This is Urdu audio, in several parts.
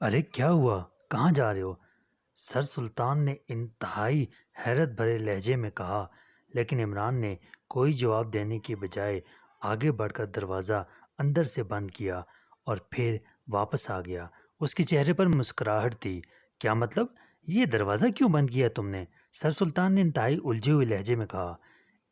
ارے کیا ہوا؟ کہاں جا رہے ہو؟ سر سلطان نے انتہائی حیرت بھرے لہجے میں کہا، لیکن عمران نے کوئی جواب دینے کی بجائے آگے بڑھ کر دروازہ اندر سے بند کیا اور پھر واپس آ گیا۔ اس کے چہرے پر مسکراہٹ تھی۔ کیا مطلب؟ یہ دروازہ کیوں بند کیا تم نے؟ سر سلطان نے انتہائی الجھے ہوئے لہجے میں کہا۔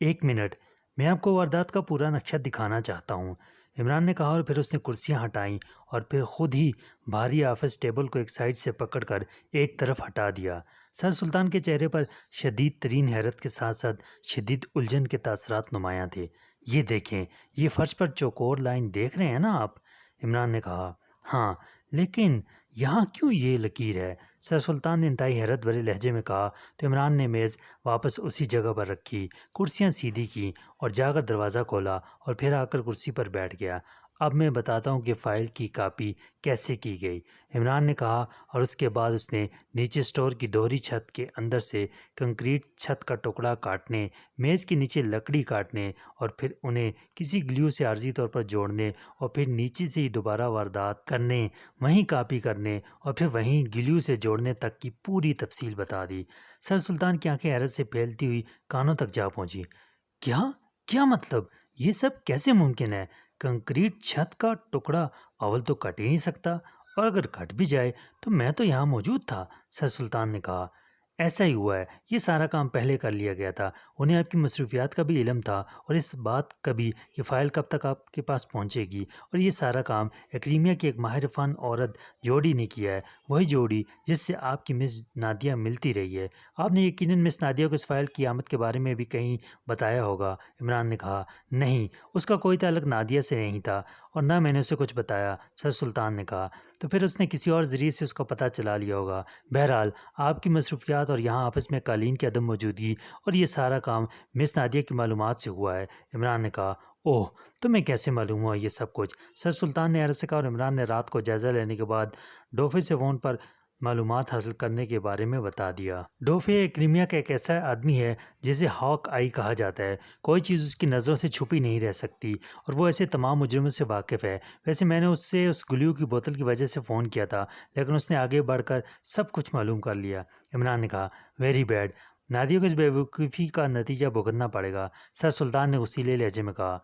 ایک منٹ، میں آپ کو واردات کا پورا نقشہ دکھانا چاہتا ہوں، عمران نے کہا، اور پھر اس نے کرسیاں ہٹائیں اور پھر خود ہی بھاری آفس ٹیبل کو ایک سائڈ سے پکڑ کر ایک طرف ہٹا دیا۔ سر سلطان کے چہرے پر شدید ترین حیرت کے ساتھ ساتھ شدید الجھن کے تاثرات نمایاں تھے۔ یہ دیکھیں، یہ فرش پر چوکور لائن دیکھ رہے ہیں نا آپ؟ عمران نے کہا۔ ہاں، لیکن یہاں کیوں یہ لکیر ہے؟ سر سلطان نے انتہائی حیرت بھرے لہجے میں کہا تو عمران نے میز واپس اسی جگہ پر رکھی، کرسیاں سیدھی کی اور جا کر دروازہ کھولا اور پھر آ کر کرسی پر بیٹھ گیا۔ اب میں بتاتا ہوں کہ فائل کی کاپی کیسے کی گئی، عمران نے کہا، اور اس کے بعد اس نے نیچے اسٹور کی دوہری چھت کے اندر سے کنکریٹ چھت کا ٹکڑا کاٹنے، میز کے نیچے لکڑی کاٹنے اور پھر انہیں کسی گلیو سے عارضی طور پر جوڑنے اور پھر نیچے سے ہی دوبارہ واردات کرنے، وہیں کاپی کرنے اور پھر وہیں گلیو سے جوڑنے تک کی پوری تفصیل بتا دی۔ سر سلطان کی آنکھیں حیرت سے پھیلتی ہوئی کانوں تک جا پہنچی۔ کیا مطلب؟ یہ سب کیسے ممکن ہے؟ کنکریٹ چھت کا ٹکڑا اول تو کٹ ہی نہیں سکتا، اور اگر کٹ بھی جائے تو میں تو یہاں موجود تھا، سر سلطان نے کہا۔ ایسا ہی ہوا ہے، یہ سارا کام پہلے کر لیا گیا تھا، انہیں آپ کی مصروفیات کا بھی علم تھا اور اس بات کا بھی کہ فائل کب تک آپ کے پاس پہنچے گی، اور یہ سارا کام ایکریمیا کی ایک ماہر فن عورت جوڑی نے کیا ہے، وہی جوڑی جس سے آپ کی مس نادیہ ملتی رہی ہے۔ آپ نے یقیناً مس نادیہ کو اس فائل کی آمد کے بارے میں بھی کہیں بتایا ہوگا، عمران نے کہا۔ نہیں، اس کا کوئی تعلق نادیہ سے نہیں تھا اور نہ میں نے اسے کچھ بتایا، سر سلطان نے کہا۔ تو پھر اس نے کسی اور ذریعے سے اس کا پتہ چلا لیا ہوگا۔ بہرحال آپ کی مصروفیات اور یہاں آفس میں قالین کی عدم موجودگی اور یہ سارا کام مس نادیہ کی معلومات سے ہوا ہے، عمران نے کہا۔ اوہ، تمہیں کیسے معلوم ہوا یہ سب کچھ؟ سر سلطان نے حیرت سے کہا، اور عمران نے رات کو جائزہ لینے کے بعد ڈوفے سے فون پر معلومات حاصل کرنے کے بارے میں بتا دیا۔ ڈوفے ایکریمیا کا ایک ایسا آدمی ہے جسے ہاک آئی کہا جاتا ہے، کوئی چیز اس کی نظروں سے چھپی نہیں رہ سکتی اور وہ ایسے تمام مجرموں سے واقف ہے۔ ویسے میں نے اس سے اس گلیو کی بوتل کی وجہ سے فون کیا تھا، لیکن اس نے آگے بڑھ کر سب کچھ معلوم کر لیا، عمران نے کہا۔ ویری بیڈ، نادیہ کو اس بے وقوفی کا نتیجہ بھگتنا پڑے گا، سر سلطان نے غصیلے لہجے میں کہا۔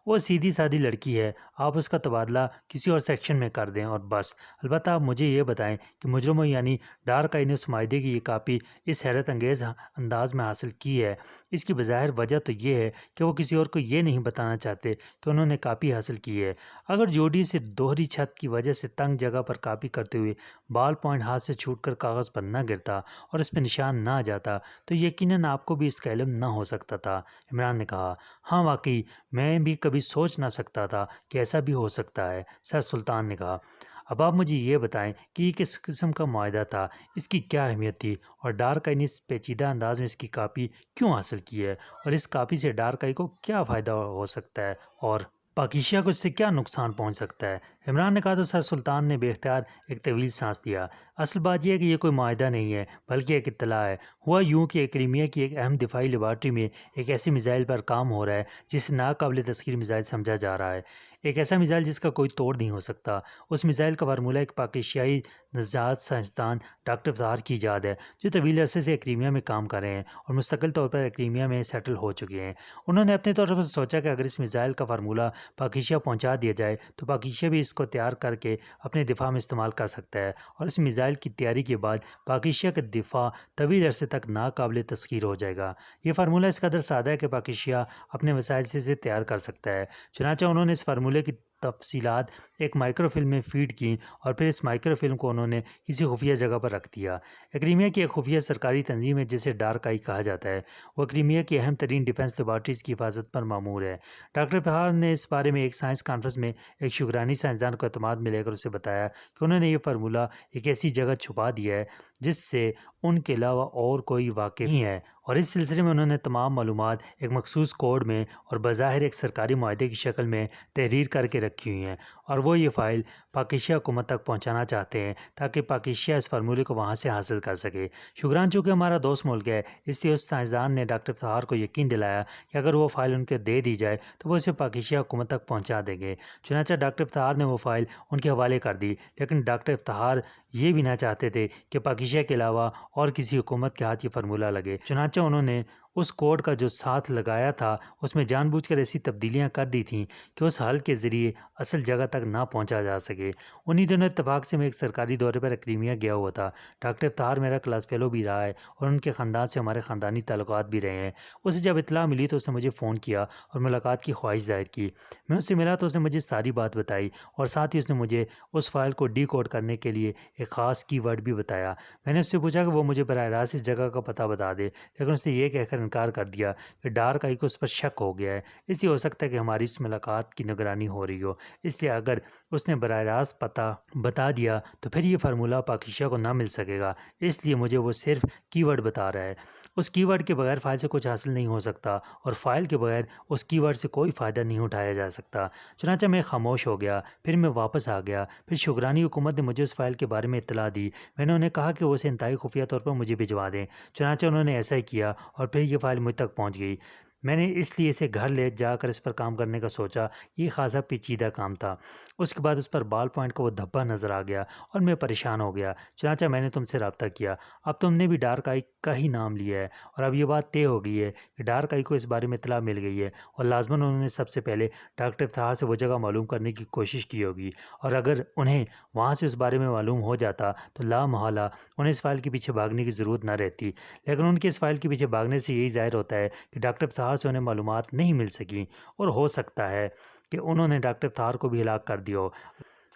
وہ سیدھی سادی لڑکی ہے، آپ اس کا تبادلہ کسی اور سیکشن میں کر دیں اور بس۔ البتہ آپ مجھے یہ بتائیں کہ مجرموں یعنی ڈارک آئی نے اس معاہدے کی یہ کاپی اس حیرت انگیز انداز میں حاصل کی ہے، اس کی بظاہر وجہ تو یہ ہے کہ وہ کسی اور کو یہ نہیں بتانا چاہتے کہ انہوں نے کاپی حاصل کی ہے۔ اگر جوڑی سے دوہری چھت کی وجہ سے تنگ جگہ پر کاپی کرتے ہوئے بال پوائنٹ ہاتھ سے چھوٹ کر کاغذ پر نہ گرتا اور اس پہ نشان نہ آ جاتا تو یقیناً آپ کو بھی اس کا علم نہ ہو سکتا تھا، عمران نے کہا۔ ہاں واقعی، میں بھی کبھی سوچ نہ سکتا تھا کہ ایسا بھی ہو سکتا ہے، سر سلطان نے کہا۔ اب آپ مجھے یہ بتائیں کہ یہ کس قسم کا معاہدہ تھا، اس کی کیا اہمیت تھی، اور ڈارک آئی نے اس پیچیدہ انداز میں اس کی کاپی کیوں حاصل کی ہے، اور اس کاپی سے ڈارک آئی کو کیا فائدہ ہو سکتا ہے، اور پاکیزہ کو اس سے کیا نقصان پہنچ سکتا ہے، عمران نے کہا۔ تو سر سلطان نے بے اختیار ایک طویل سانس لیا۔ اصل بات یہ ہے کہ یہ کوئی معاہدہ نہیں ہے بلکہ ایک اطلاع ہے۔ ہوا یوں کہ ایکریمیا کی ایک اہم دفاعی لیبارٹری میں ایک ایسے میزائل پر کام ہو رہا ہے جسے ناقابل تسخیر میزائل سمجھا جا رہا ہے، ایک ایسا میزائل جس کا کوئی توڑ نہیں ہو سکتا۔ اس میزائل کا فارمولہ ایک پاکستانی نژاد سائنسدان ڈاکٹر افتخار کی ایجاد ہے، جو طویل عرصے سے ایکریمیا میں کام کر رہے ہیں اور مستقل طور پر ایکریمیا میں سیٹل ہو چکے ہیں۔ انہوں نے اپنے طور پر سوچا کہ اگر اس میزائل کا فارمولہ پاکیزہ پہنچا دیا جائے تو پاکیزہ بھی اس کو تیار کر کے اپنے دفاع میں استعمال کر سکتا ہے، اور اس میزائل کی تیاری کے بعد پاکیزہ کا دفاع طویل عرصے تک ناقابل تسخیر ہو جائے گا۔ یہ فارمولہ اس قدر سادہ ہے کہ پاکیزہ اپنے وسائل سے اسے تیار کر سکتا ہے۔ چنانچہ انہوں نے اس فارمولے کی تفصیلات ایک مائکرو فلم میں فیڈ کیں اور پھر اس مائکرو فلم کو انہوں نے کسی خفیہ جگہ پر رکھ دیا۔ ایکریمیا کی ایک خفیہ سرکاری تنظیم ہے جسے ڈارک آئی کہا جاتا ہے، وہ ایکریمیا کی اہم ترین ڈیفنس لیبارٹریز کی حفاظت پر مامور ہے۔ ڈاکٹر افتخار نے اس بارے میں ایک سائنس کانفرنس میں ایک شگرانی سائنسدان کو اعتماد میں لے کر اسے بتایا کہ انہوں نے یہ فارمولہ ایک ایسی جگہ چھپا دیا ہے جس سے ان کے علاوہ اور کوئی واقف نہیں ہے، اور اس سلسلے میں انہوں نے تمام معلومات ایک مخصوص کوڈ میں اور بظاہر ایک سرکاری معاہدے کی شکل میں تحریر کر کے رکھی ہوئی ہیں، اور وہ یہ فائل پاکیشیا حکومت تک پہنچانا چاہتے ہیں تاکہ پاکیشیا اس فارمولے کو وہاں سے حاصل کر سکے۔ شکران چونکہ ہمارا دوست ملک ہے، اس لیے اس سائنسدان نے ڈاکٹر افتخار کو یقین دلایا کہ اگر وہ فائل ان کو دے دی جائے تو وہ اسے پاکیشیا حکومت تک پہنچا دیں گے۔ چنانچہ ڈاکٹر افتخار نے وہ فائل ان کے حوالے کر دی، لیکن ڈاکٹر افتخار یہ بھی نہ چاہتے تھے کہ پاکیشیا کے علاوہ اور کسی حکومت کے ہاتھ یہ فارمولہ لگے۔ چنانچہ انہوں نے اس کوڈ کا جو ساتھ لگایا تھا اس میں جان بوجھ کر ایسی تبدیلیاں کر دی تھیں کہ اس حل کے ذریعے اصل جگہ تک نہ پہنچا جا سکے۔ انہی دنوں اتفاق سے میں ایک سرکاری دورے پر کرائمیا گیا ہوا تھا۔ ڈاکٹر افتخار میرا کلاس فیلو بھی رہا ہے اور ان کے خاندان سے ہمارے خاندانی تعلقات بھی رہے ہیں۔ اسے جب اطلاع ملی تو اس نے مجھے فون کیا اور ملاقات کی خواہش ظاہر کی۔ میں اس سے ملا تو اس نے مجھے ساری بات بتائی اور ساتھ ہی اس نے مجھے اس فائل کو ڈی کوڈ کرنے کے لیے ایک خاص کی ورڈ بھی بتایا۔ میں نے اس سے پوچھا کہ وہ مجھے براہ راست اس جگہ کا پتہ بتا دے، لیکن اس نے یہ کہہ کر انکار کر دیا کہ ڈارک آئی کو اس پر شک ہو گیا ہے، اس لیے ہو سکتا ہے کہ ہماری اس ملاقات کی نگرانی ہو رہی ہو، اس لیے اگر اس نے براہ راست پتہ بتا دیا تو پھر یہ فارمولہ پاکیشیا کو نہ مل سکے گا، اس لیے مجھے وہ صرف کی ورڈ بتا رہا ہے۔ اس کی ورڈ کے بغیر فائل سے کچھ حاصل نہیں ہو سکتا اور فائل کے بغیر اس کی ورڈ سے کوئی فائدہ نہیں اٹھایا جا سکتا۔ چنانچہ میں خاموش ہو گیا، پھر میں واپس آ گیا۔ پھر شکرانی حکومت نے مجھے اس فائل کے بارے میں اطلاع دی۔ میں نے انہیں کہا کہ وہ اسے انتہائی خفیہ طور پر مجھے بھجوا دیں۔ چنانچہ انہوں نے ایسا ہی کیا اور پھر یہ فائل مجھ تک پہنچ گئی۔ میں نے اس لیے اسے گھر لے جا کر اس پر کام کرنے کا سوچا، یہ خاصا پیچیدہ کام تھا۔ اس کے بعد اس پر بال پوائنٹ کا وہ دھبا نظر آ گیا اور میں پریشان ہو گیا۔ چنانچہ میں نے تم سے رابطہ کیا۔ اب تم نے بھی ڈارک آئی کا ہی نام لیا ہے اور اب یہ بات طے ہو گئی ہے کہ ڈارک آئی کو اس بارے میں اطلاع مل گئی ہے اور لازماً انہوں نے سب سے پہلے ڈاکٹر افتخار سے وہ جگہ معلوم کرنے کی کوشش کی ہوگی، اور اگر انہیں وہاں سے اس بارے میں معلوم ہو جاتا تو لا محالہ انہیں اس فائل کے پیچھے بھاگنے کی ضرورت نہ رہتی، لیکن ان کے اس فائل کے پیچھے بھاگنے سے یہی ظاہر ہوتا ہے کہ ڈاکٹر افتخار سے انہیں معلومات نہیں مل سکیں اور ہو سکتا ہے کہ انہوں نے ڈاکٹر افتخار کو بھی ہلاک کر دیا ہو۔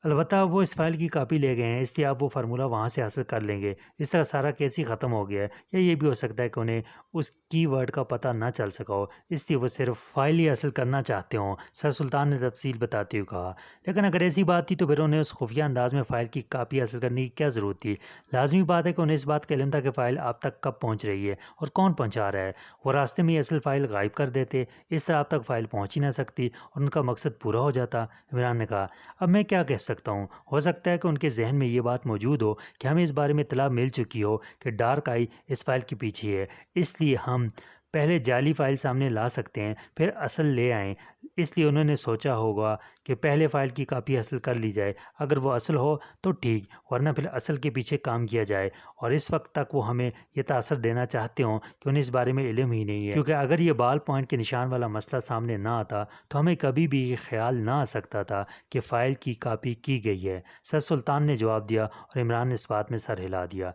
البتہ وہ اس فائل کی کاپی لے گئے ہیں، اس لیے آپ وہ فارمولہ وہاں سے حاصل کر لیں گے۔ اس طرح سارا کیس ہی ختم ہو گیا ہے، یا یہ بھی ہو سکتا ہے کہ انہیں اس کی ورڈ کا پتہ نہ چل سکا ہو، اس لیے وہ صرف فائل ہی حاصل کرنا چاہتے ہوں، سر سلطان نے تفصیل بتاتے ہوئے کہا۔ لیکن اگر ایسی بات تھی تو پھر انہیں اس خفیہ انداز میں فائل کی کاپی حاصل کرنے کی کیا ضرورت تھی؟ لازمی بات ہے کہ انہیں اس بات کا علم تھا کہ فائل آپ تک کب پہنچ رہی ہے اور کون پہنچا رہا ہے۔ وہ راستے میں یہ اصل فائل غائب کر دیتے، اس طرح آپ تک فائل پہنچ ہی نہ سکتی اور ان کا مقصد پورا ہو جاتا۔ عمران نے کہا، اب میں کیا کہہ سکتا ہوں؟ ہو سکتا ہے کہ ان کے ذہن میں یہ بات موجود ہو کہ ہمیں اس بارے میں اطلاع مل چکی ہو کہ ڈارک آئی اس فائل کے پیچھے ہے، اس لیے ہم پہلے جعلی فائل سامنے لا سکتے ہیں پھر اصل لے آئیں۔ اس لیے انہوں نے سوچا ہوگا کہ پہلے فائل کی کاپی حاصل کر لی جائے، اگر وہ اصل ہو تو ٹھیک، ورنہ پھر اصل کے پیچھے کام کیا جائے، اور اس وقت تک وہ ہمیں یہ تاثر دینا چاہتے ہوں کہ انہیں اس بارے میں علم ہی نہیں ہے، کیونکہ اگر یہ بال پوائنٹ کے نشان والا مسئلہ سامنے نہ آتا تو ہمیں کبھی بھی یہ خیال نہ آ سکتا تھا کہ فائل کی کاپی کی گئی ہے۔ سر سلطان نے جواب دیا اور عمران نے اس بات میں سر ہلا دیا۔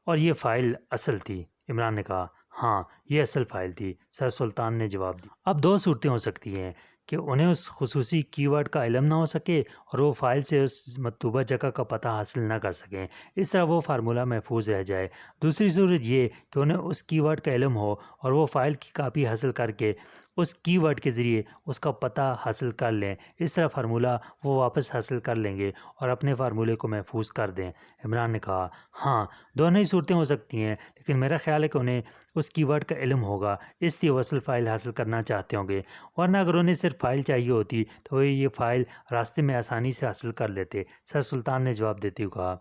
اور یہ فائل اصل تھی؟ عمران نے کہا، ہاں یہ اصل فائل تھی، سر سلطان نے جواب دیا۔ اب دو صورتیں ہو سکتی ہیں کہ انہیں اس خصوصی کی ورڈ کا علم نہ ہو سکے اور وہ فائل سے اس مطلوبہ جگہ کا پتہ حاصل نہ کر سکیں، اس طرح وہ فارمولہ محفوظ رہ جائے۔ دوسری صورت یہ کہ انہیں اس کی ورڈ کا علم ہو اور وہ فائل کی کاپی حاصل کر کے اس کی ورڈ کے ذریعے اس کا پتہ حاصل کر لیں، اس طرح فارمولہ وہ واپس حاصل کر لیں گے اور اپنے فارمولے کو محفوظ کر دیں۔ عمران نے کہا، ہاں دونوں ہی صورتیں ہو سکتی ہیں، لیکن میرا خیال ہے کہ انہیں اس کی ورڈ کا علم ہوگا، اس لیے وہ اصل فائل حاصل کرنا چاہتے ہوں گے، ورنہ اگر انہیں صرف فائل چاہیے ہوتی تو وہ یہ فائل راستے میں آسانی سے حاصل کر لیتے، سر سلطان نے جواب دیتے ہوئے کہا۔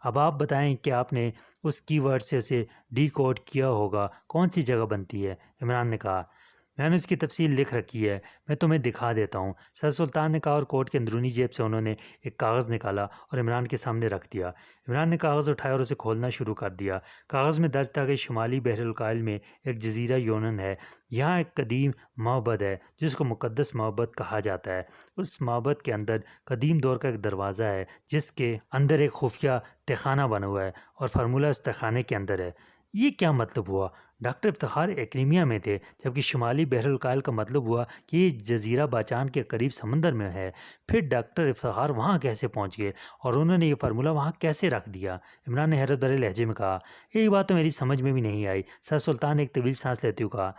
اب آپ بتائیں کہ آپ نے اس کی ورڈ سے اسے ڈی کوڈ کیا ہوگا کون سی جگہ بنتی ہے؟ عمران نے کہا، میں نے اس کی تفصیل لکھ رکھی ہے، میں تمہیں دکھا دیتا ہوں، سر سلطان نے کہا، اور کوٹ کے اندرونی جیب سے انہوں نے ایک کاغذ نکالا اور عمران کے سامنے رکھ دیا۔ عمران نے کاغذ اٹھایا اور اسے کھولنا شروع کر دیا۔ کاغذ میں درج تھا کہ شمالی بحر الکاہل میں ایک جزیرہ یونان ہے، یہاں ایک قدیم معبد ہے جس کو مقدس معبد کہا جاتا ہے۔ اس معبد کے اندر قدیم دور کا ایک دروازہ ہے جس کے اندر ایک خفیہ تہخانہ بنا ہوا ہے اور فارمولہ اس تہخانے کے اندر ہے۔ یہ کیا مطلب ہوا؟ ڈاکٹر افتخار ایکریمیا میں تھے، جبکہ شمالی بحر الکاہل کا مطلب ہوا کہ یہ جزیرہ باچان کے قریب سمندر میں ہے۔ پھر ڈاکٹر افتخار وہاں کیسے پہنچ گئے اور انہوں نے یہ فارمولہ وہاں کیسے رکھ دیا؟ عمران نے حیرت بھرے لہجے میں کہا، یہی بات تو میری سمجھ میں بھی نہیں آئی۔ سر سلطان نے ایک طویل سانس لیتے ہوئے کہا،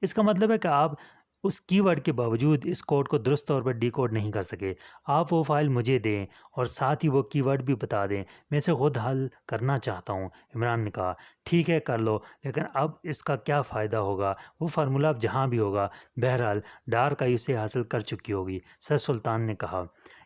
اس کا مطلب ہے کہ آپ اس کی ورڈ کے باوجود اس کوڈ کو درست طور پر ڈی کوڈ نہیں کر سکے۔ آپ وہ فائل مجھے دیں اور ساتھ ہی وہ کی ورڈ بھی بتا دیں، میں اسے خود حل کرنا چاہتا ہوں۔ عمران نے کہا، ٹھیک ہے کر لو، لیکن اب اس کا کیا فائدہ ہوگا؟ وہ فارمولہ اب جہاں بھی ہوگا، بہرحال ڈارک آئی اسے حاصل کر چکی ہوگی، سر سلطان نے کہا۔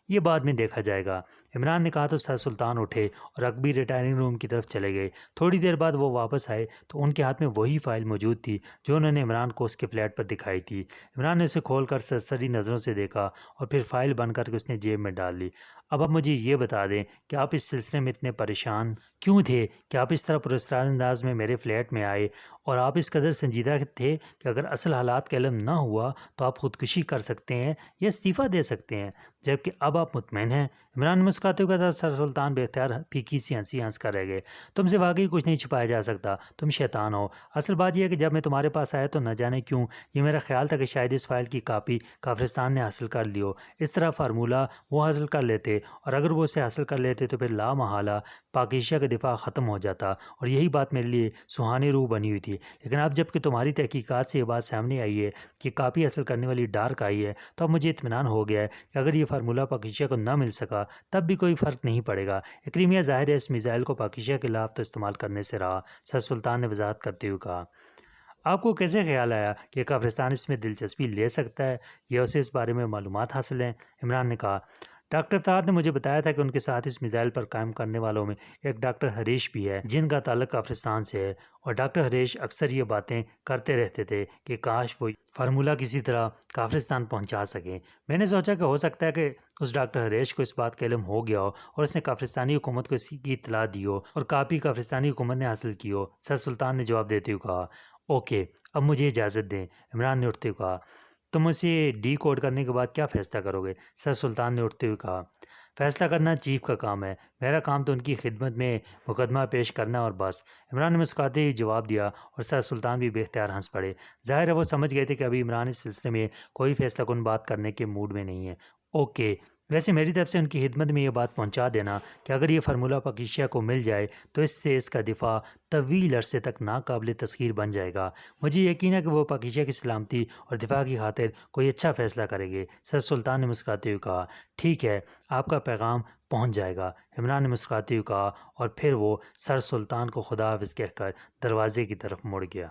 یہ بعد میں دیکھا جائے گا۔ عمران نے کہا تو سر سلطان اٹھے اور اکبی ریٹائرنگ روم کی طرف چلے گئے۔ تھوڑی دیر بعد وہ واپس آئے تو ان کے ہاتھ میں وہی فائل موجود تھی جو انہوں نے عمران کو اس کے فلیٹ پر دکھائی تھی۔ عمران نے اسے کھول کر سرسری نظروں سے دیکھا اور پھر فائل بند کر کے اس نے جیب میں ڈال لی۔ اب آپ مجھے یہ بتا دیں کہ آپ اس سلسلے میں اتنے پریشان کیوں تھے کہ آپ اس طرح پراسرار انداز میں میرے فلیٹ میں آئے، اور آپ اس قدر سنجیدہ تھے کہ اگر اصل حالات کا علم نہ ہوا تو آپ خودکشی کر سکتے ہیں یا استعفیٰ دے سکتے ہیں، جبکہ اب آپ مطمئن ہیں؟ عمران نے مسکراتے ہوئے کہا۔ سر سلطان بے اختیار پھیکی سی ہنسی ہنس کر رہ گئے۔ تم سے واقعی کچھ نہیں چھپایا جا سکتا، تم شیطان ہو۔ اصل بات یہ ہے کہ جب میں تمہارے پاس آیا تو نہ جانے کیوں یہ میرا خیال تھا کہ شاید اس فائل کی کاپی کافرستان نے حاصل کر لی ہو۔ اس طرح فارمولہ وہ حاصل کر لیتے، اور اگر وہ اسے حاصل کر لیتے تو پھر لا محالہ پاک ایشیا کا دفاع ختم ہو جاتا، اور یہی بات میرے لیے سہانی روح بنی ہوئی تھی۔ لیکن اب جب کہ تمہاری تحقیقات سے یہ بات سامنے آئی ہے کہ کاپی حاصل کرنے والی ڈارک آئی ہے، تو اب مجھے اطمینان ہو گیا ہے کہ اگر یہ فارمولہ پاک ایشیا کو نہ مل سکا تب بھی کوئی فرق نہیں پڑے گا۔ اکریمیہ ظاہر ہے اس میزائل کو پاک ایشیا کے خلاف تو استعمال کرنے سے رہا، سر سلطان نے وضاحت کرتے ہوئے کہا۔ آپ کو کیسے خیال آیا کہ کافرستان اس میں دلچسپی لے سکتا ہے یا اسے اس بارے میں معلومات حاصل ہیں؟ عمران نے کہا۔ ڈاکٹر افطار نے مجھے بتایا تھا کہ ان کے ساتھ اس میزائل پر قائم کرنے والوں میں ایک ڈاکٹر ہریش بھی ہے جن کا تعلق کافرستان سے ہے، اور ڈاکٹر ہریش اکثر یہ باتیں کرتے رہتے تھے کہ کاش وہ فارمولہ کسی طرح کافرستان پہنچا سکیں۔ میں نے سوچا کہ ہو سکتا ہے کہ اس ڈاکٹر ہریش کو اس بات کا علم ہو گیا ہو اور اس نے کافرستانی حکومت کو اس کی اطلاع دی ہو اور کاپی کافرستانی حکومت نے حاصل کی ہو۔ سر سلطان نے جواب دیتے ہوئے کہا۔ اوکے، اب مجھے اجازت دیں، عمران نے اٹھتے ہوئے کہا۔ تم اسے ڈی کوڈ کرنے کے بعد کیا فیصلہ کرو گے؟ سر سلطان نے اٹھتے ہوئے کہا۔ فیصلہ کرنا چیف کا کام ہے، میرا کام تو ان کی خدمت میں مقدمہ پیش کرنا اور بس، عمران نے مسکراتے ہوئے جواب دیا، اور سر سلطان بھی بے اختیار ہنس پڑے۔ ظاہر ہے وہ سمجھ گئے تھے کہ ابھی عمران اس سلسلے میں کوئی فیصلہ کن بات کرنے کے موڈ میں نہیں ہے۔ اوکے، ویسے میری طرف سے ان کی خدمت میں یہ بات پہنچا دینا کہ اگر یہ فارمولہ پاک ایشیا کو مل جائے تو اس سے اس کا دفاع طویل عرصے تک ناقابل تسخیر بن جائے گا۔ مجھے یقین ہے کہ وہ پاک ایشیا کی سلامتی اور دفاع کی خاطر کوئی اچھا فیصلہ کریں گے، سر سلطان نے مسکراتے ہوئے کہا۔ ٹھیک ہے، آپ کا پیغام پہنچ جائے گا، عمران نے مسکراتے ہوئے کہا، اور پھر وہ سر سلطان کو خدا حافظ کہہ کر دروازے کی طرف مڑ گیا۔